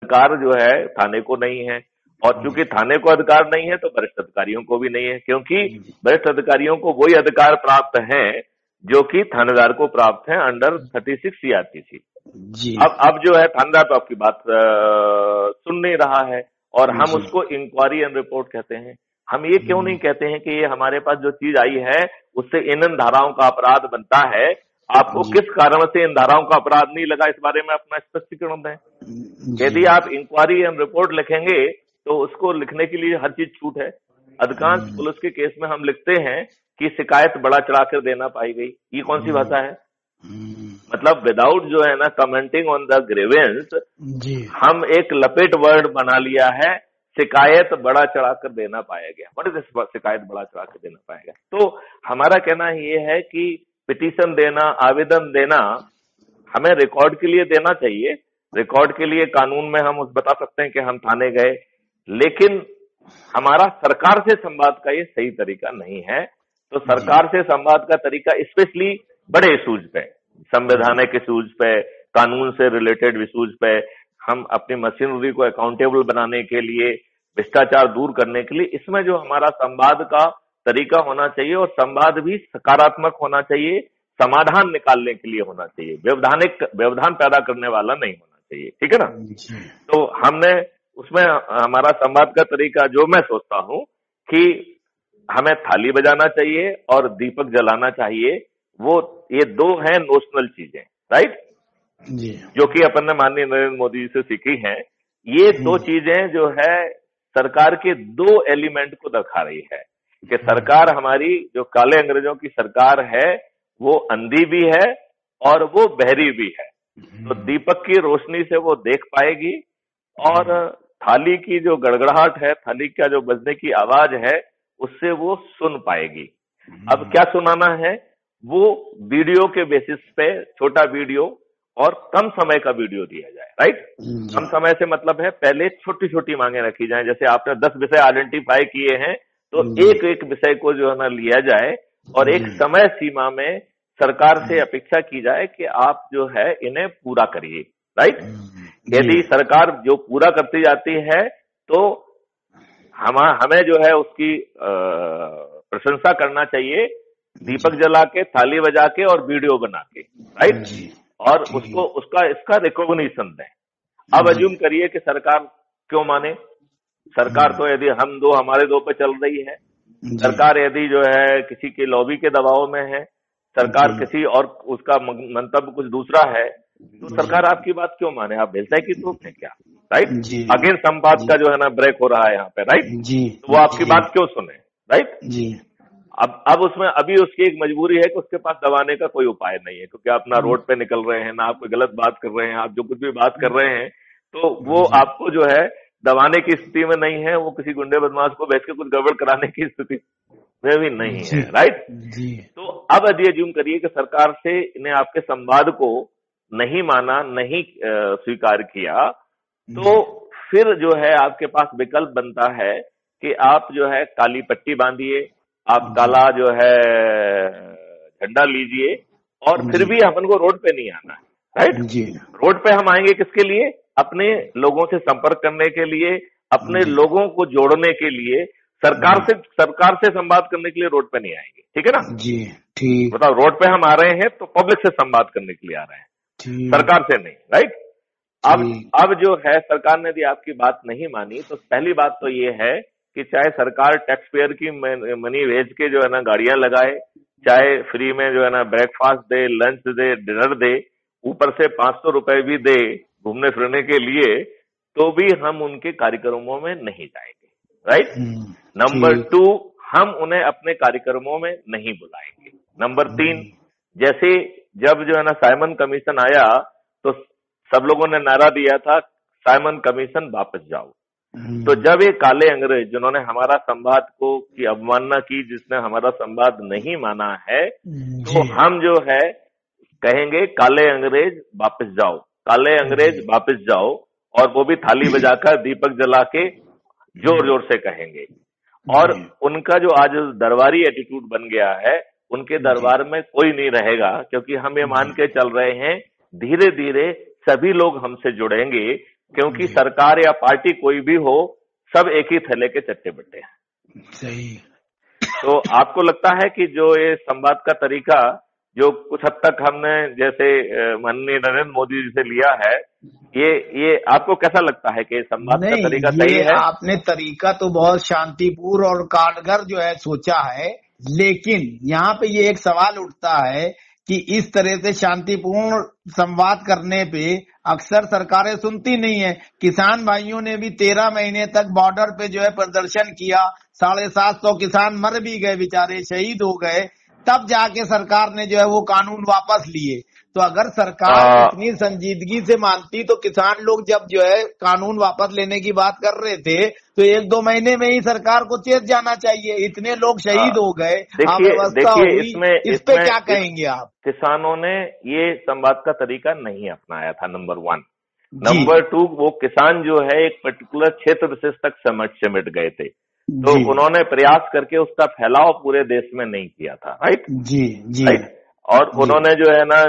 अधिकार जो है थाने को नहीं है, और चूंकि थाने को अधिकार नहीं है तो वरिष्ठ अधिकारियों को भी नहीं है, क्योंकि वरिष्ठ अधिकारियों को वही अधिकार प्राप्त हैं जो कि थानेदार को प्राप्त है अंडर 36 सीआरपीसी। अब जो है थानेदार तो आपकी बात सुन नहीं रहा है, और हम उसको इंक्वायरी एंड रिपोर्ट कहते हैं। हम ये क्यों नहीं कहते हैं कि ये हमारे पास जो चीज आई है उससे इन धाराओं का अपराध बनता है, आपको किस कारण से इन धाराओं का अपराध नहीं लगा, इस बारे में अपना स्पष्टीकरण दें। यदि आप इंक्वायरी एंड रिपोर्ट लिखेंगे तो उसको लिखने के लिए हर चीज छूट है। अधिकांश पुलिस के केस में हम लिखते हैं कि शिकायत बढ़ा चढ़ा कर देना पाई गई। ये कौन सी भाषा है? मतलब विदाउट जो है ना कमेंटिंग ऑन द ग्रीवेंस, हम एक लपेट वर्ड बना लिया है, शिकायत बढ़ा चढ़ा कर देना पाया गया। व्हाट इज शिकायत बढ़ा चढ़ा कर देना पाया गया? तो हमारा कहना ये है कि पिटीशन देना, आवेदन देना हमें रिकॉर्ड के लिए देना चाहिए। रिकॉर्ड के लिए कानून में हम उस बता सकते हैं कि हम थाने गए, लेकिन हमारा सरकार से संवाद का ये सही तरीका नहीं है। तो सरकार से संवाद का तरीका स्पेशली बड़े इशूज पे, संवैधानिक इशूज पे, कानून से रिलेटेड इशूज पे, हम अपनी मशीनरी को अकाउंटेबल बनाने के लिए, भ्रष्टाचार दूर करने के लिए, इसमें जो हमारा संवाद का तरीका होना चाहिए, और संवाद भी सकारात्मक होना चाहिए, समाधान निकालने के लिए होना चाहिए, व्यवधान पैदा करने वाला नहीं होना चाहिए। ठीक है ना? तो हमने उसमें हमारा संवाद का तरीका जो मैं सोचता हूं कि हमें थाली बजाना चाहिए और दीपक जलाना चाहिए, वो ये दो हैं नोशनल चीजें, राइट, जो कि अपन ने माननीय नरेंद्र मोदी जी से सीखी हैं। ये दो चीजें जो है सरकार के दो एलिमेंट को दिखा रही है कि सरकार हमारी जो काले अंग्रेजों की सरकार है वो अंधी भी है और वो बहरी भी है। तो दीपक की रोशनी से वो देख पाएगी, और थाली की जो गड़गड़ाहट है, थाली का जो बजने की आवाज है, उससे वो सुन पाएगी। अब क्या सुनाना है? वो वीडियो के बेसिस पे छोटा वीडियो और कम समय का वीडियो दिया जाए, राइट। कम समय से मतलब है पहले छोटी छोटी मांगे रखी जाए। जैसे आपने 10 विषय आइडेंटिफाई किए हैं तो एक एक विषय को जो है ना लिया जाए, और एक समय सीमा में सरकार से अपेक्षा की जाए कि आप जो है इन्हें पूरा करिए, राइट। यदि सरकार जो पूरा करती जाती है तो हमें जो है उसकी प्रशंसा करना चाहिए, दीपक जला के, थाली बजा के और वीडियो बना के, राइट, और उसका इसका रिकॉग्निशन दें। अब अज्यूम करिए कि सरकार क्यों माने, सरकार तो यदि हमारे दो पे चल रही है, सरकार यदि जो है किसी के लॉबी के दबाव में है, सरकार किसी और उसका मंतव्य कुछ दूसरा है, तो सरकार आपकी बात क्यों माने? आप भेजता की तो है क्या, राइट। अगेन संवाद का जो है ना ब्रेक हो रहा है यहाँ पे, राइट। तो वो आपकी बात क्यों सुने, राइट। अब उसमें अभी उसकी एक मजबूरी है कि उसके पास दबाने का कोई उपाय नहीं है, क्योंकि आप ना रोड पे निकल रहे हैं, ना आप कोई गलत बात कर रहे हैं, आप जो कुछ भी बात कर रहे हैं तो वो आपको जो है दबाने की स्थिति में नहीं है, वो किसी गुंडे बदमाश को भेज के कुछ गड़बड़ कराने की स्थिति में भी नहीं है, राइट। तो अब यदि अज्यूम करिए कि सरकार से ने आपके संवाद को नहीं माना, नहीं स्वीकार किया, तो फिर जो है आपके पास विकल्प बनता है कि आप जो है काली पट्टी बांधिए, आप काला जो है झंडा लीजिए, और फिर भी अपन को रोड पे नहीं आना है, राइट। रोड पे हम आएंगे किसके लिए? अपने लोगों से संपर्क करने के लिए, अपने लोगों को जोड़ने के लिए, सरकार से संवाद करने के लिए रोड पे नहीं आएंगे, ठीक है ना जी। ठीक, बताओ, रोड पे हम आ रहे हैं तो पब्लिक से संवाद करने के लिए आ रहे हैं, सरकार से नहीं, राइट। अब जो है सरकार ने यदि आपकी बात नहीं मानी तो पहली बात तो ये है कि चाहे सरकार टैक्स पेयर की मनी भेज के जो है ना गाड़ियां लगाए, चाहे फ्री में जो है ना ब्रेकफास्ट दे, लंच दे, डिनर दे, ऊपर से 500 रुपए भी दे घूमने फिरने के लिए, तो भी हम उनके कार्यक्रमों में नहीं जाएंगे, राइट। नंबर 2, हम उन्हें अपने कार्यक्रमों में नहीं बुलाएंगे। नंबर 3, जैसे जब जो है ना साइमन कमीशन आया तो सब लोगों ने नारा दिया था, साइमन कमीशन वापस जाओ। तो जब ये काले अंग्रेज जिन्होंने हमारा संवाद को की अवमानना की, जिसने हमारा संवाद नहीं माना है, तो हम जो है कहेंगे काले अंग्रेज वापस जाओ, काले अंग्रेज वापस जाओ, और वो भी थाली बजाकर दीपक जला के जोर जोर से कहेंगे। और उनका जो आज दरबारी एटीट्यूड बन गया है, उनके दरबार में कोई नहीं रहेगा, क्योंकि हम ये मान के चल रहे हैं धीरे धीरे सभी लोग हमसे जुड़ेंगे, क्योंकि सरकार या पार्टी कोई भी हो, सब एक ही थैले के चट्टे बट्टे हैं। सही। तो आपको लगता है कि जो ये संवाद का तरीका जो कुछ हद तक हमने जैसे माननीय नरेंद्र मोदी जी से लिया है, ये आपको कैसा लगता है कि संवाद का नहीं, तरीका सही ये है? आपने तरीका तो बहुत शांतिपूर्ण और कारगर जो है सोचा है, लेकिन यहाँ पे ये एक सवाल उठता है कि इस तरह से शांतिपूर्ण संवाद करने पे अक्सर सरकारें सुनती नहीं है। किसान भाइयों ने भी 13 महीने तक बॉर्डर पे जो है प्रदर्शन किया, 750 किसान मर भी गए, बेचारे शहीद हो गए, तब जाके सरकार ने जो है वो कानून वापस लिए। तो अगर सरकार इतनी संजीदगी से मानती तो किसान लोग जब जो है कानून वापस लेने की बात कर रहे थे तो 1-2 महीने में ही सरकार को चेत जाना चाहिए। इतने लोग शहीद हो गए, अव्यवस्था हुई, इस पे क्या कहेंगे आप? किसानों ने ये संवाद का तरीका नहीं अपनाया था, नंबर 1। नंबर 2, वो किसान जो है एक पर्टिकुलर क्षेत्र विशेष तक सिमट गए थे, तो उन्होंने प्रयास करके उसका फैलाव पूरे देश में नहीं किया था। राइट जी। राइट। और उन्होंने जो है ना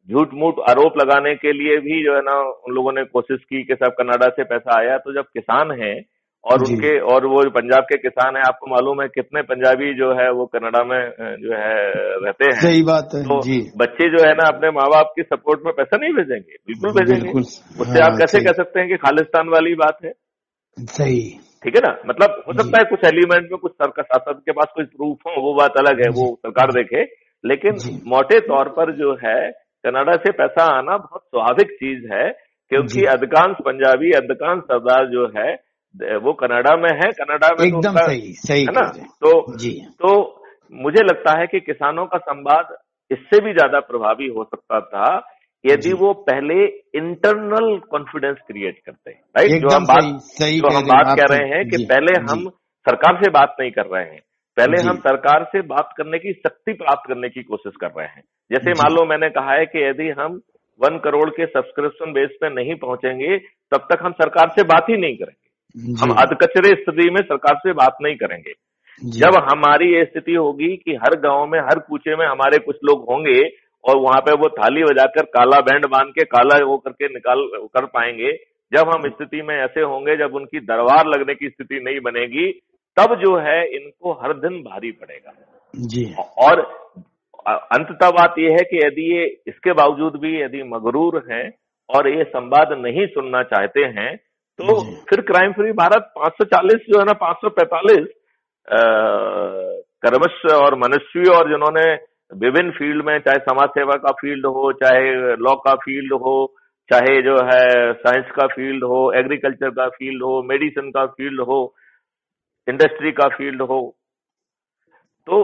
झूठ मूठ आरोप लगाने के लिए भी जो है ना उन लोगों ने कोशिश की कि सब कनाडा से पैसा आया। तो जब किसान हैं और वो पंजाब के किसान हैं, आपको मालूम है कितने पंजाबी जो है वो कनाडा में जो है रहते हैं। सही बात है। तो बच्चे जो है ना अपने माँ बाप की सपोर्ट में पैसा नहीं भेजेंगे, बिल्कुल भेजेंगे। उससे आप कैसे कह सकते हैं कि खालिस्तान वाली बात है? सही, ठीक है ना। मतलब हो सकता है कुछ एलिमेंट में कुछ शासक के पास कोई प्रूफ हो, वो बात अलग है, वो सरकार देखे, लेकिन मोटे तौर पर जो है कनाडा से पैसा आना बहुत स्वाभाविक चीज है, क्योंकि अधिकांश पंजाबी, अधिकांश सरदार जो है वो कनाडा में है। कनाडा में एकदम तो सही है ना। तो मुझे लगता है कि किसानों का संवाद इससे भी ज्यादा प्रभावी हो सकता था यदि वो पहले इंटरनल कॉन्फिडेंस क्रिएट करते हैं। राइट। जो हम बात कह रहे हैं कि पहले हम सरकार से बात नहीं कर रहे हैं, पहले हम सरकार से बात करने की शक्ति प्राप्त करने की कोशिश कर रहे हैं। जैसे मान लो मैंने कहा है कि यदि हम 1 करोड़ के सब्सक्रिप्शन बेस पे नहीं पहुंचेंगे तब तक हम सरकार से बात ही नहीं करेंगे। हम अधकचरे स्थिति में सरकार से बात नहीं करेंगे। जब हमारी ये स्थिति होगी कि हर गांव में, हर कूचे में हमारे कुछ लोग होंगे और वहां पे वो थाली बजाकर काला बैंड बांध के काला वो करके निकाल कर पाएंगे, जब हम स्थिति में ऐसे होंगे, जब उनकी दरबार लगने की स्थिति नहीं बनेगी, तब जो है इनको हर दिन भारी पड़ेगा। और अंततः बात यह है कि यदि ये इसके बावजूद भी यदि मगरूर हैं और ये संवाद नहीं सुनना चाहते हैं, तो फिर क्राइम फ्री भारत 540 जो है ना 545 कर्मश और मनुष्य और जिन्होंने विभिन्न फील्ड में, चाहे समाज सेवा का फील्ड हो, चाहे लॉ का फील्ड हो, चाहे जो है साइंस का फील्ड हो, एग्रीकल्चर का फील्ड हो, मेडिसिन का फील्ड हो, इंडस्ट्री का फील्ड हो, तो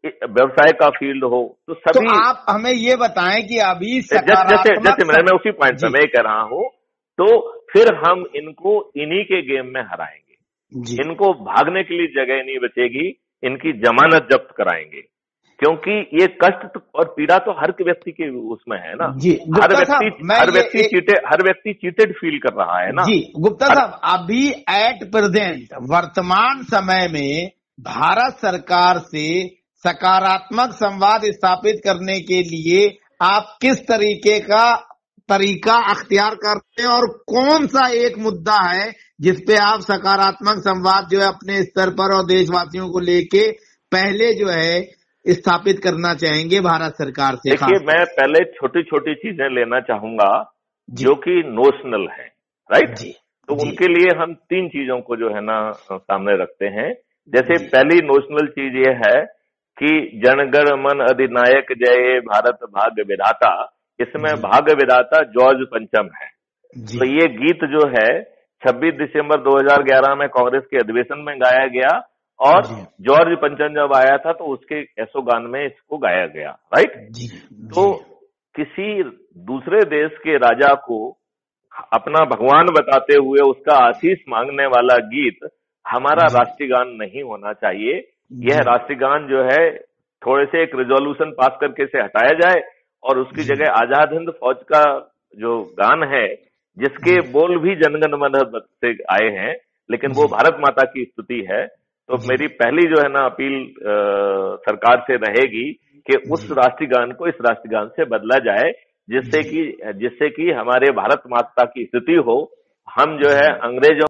व्यवसाय का फील्ड हो, तो सभी। तो आप हमें ये बताएं कि अभी जैसे मैं उसी पॉइंट पे मैं कह रहा हूं, तो फिर हम इनको इन्हीं के गेम में हराएंगे। इनको भागने के लिए जगह नहीं बचेगी, इनकी जमानत जब्त कराएंगे, क्योंकि ये कष्ट और पीड़ा तो हर व्यक्ति के उसमें है ना। हर व्यक्ति चीटेड फील कर रहा है ना। जी गुप्ता साहब, अभी एट प्रेजेंट वर्तमान समय में भारत सरकार से सकारात्मक संवाद स्थापित करने के लिए आप किस तरीका अख्तियार करते हैं और कौन सा एक मुद्दा है जिसपे आप सकारात्मक संवाद जो है अपने स्तर पर और देशवासियों को लेके पहले जो है स्थापित करना चाहेंगे भारत सरकार से? देखिए, मैं पहले छोटी छोटी चीजें लेना चाहूंगा जो कि नोशनल है। राइट। तो उनके लिए हम 3 चीजों को जो है ना सामने रखते हैं। जैसे पहली नोशनल चीज ये है कि जनगण मन अधिनायक जय भारत भाग्य विधाता, इसमें भाग्य विधाता जॉर्ज पंचम है। तो ये गीत जो है 26 दिसंबर 2011 में कांग्रेस के अधिवेशन में गाया गया और जॉर्ज पंचम जब आया था तो उसके यशोगान में इसको गाया गया। राइट। तो किसी दूसरे देश के राजा को अपना भगवान बताते हुए उसका आशीष मांगने वाला गीत हमारा राष्ट्रीय गान नहीं होना चाहिए। यह राष्ट्रीय गान जो है थोड़े से एक रिजोल्यूशन पास करके से हटाया जाए और उसकी जगह आजाद हिंद फौज का जो गान है, जिसके बोल भी जनगण मन से आए हैं, लेकिन वो भारत माता की स्तुति है। तो मेरी पहली जो है ना अपील सरकार से रहेगी कि उस राष्ट्रीय गान को इस राष्ट्रीय गान से बदला जाए, जिससे कि हमारे भारत माता की स्तुति हो, हम जो है अंग्रेजों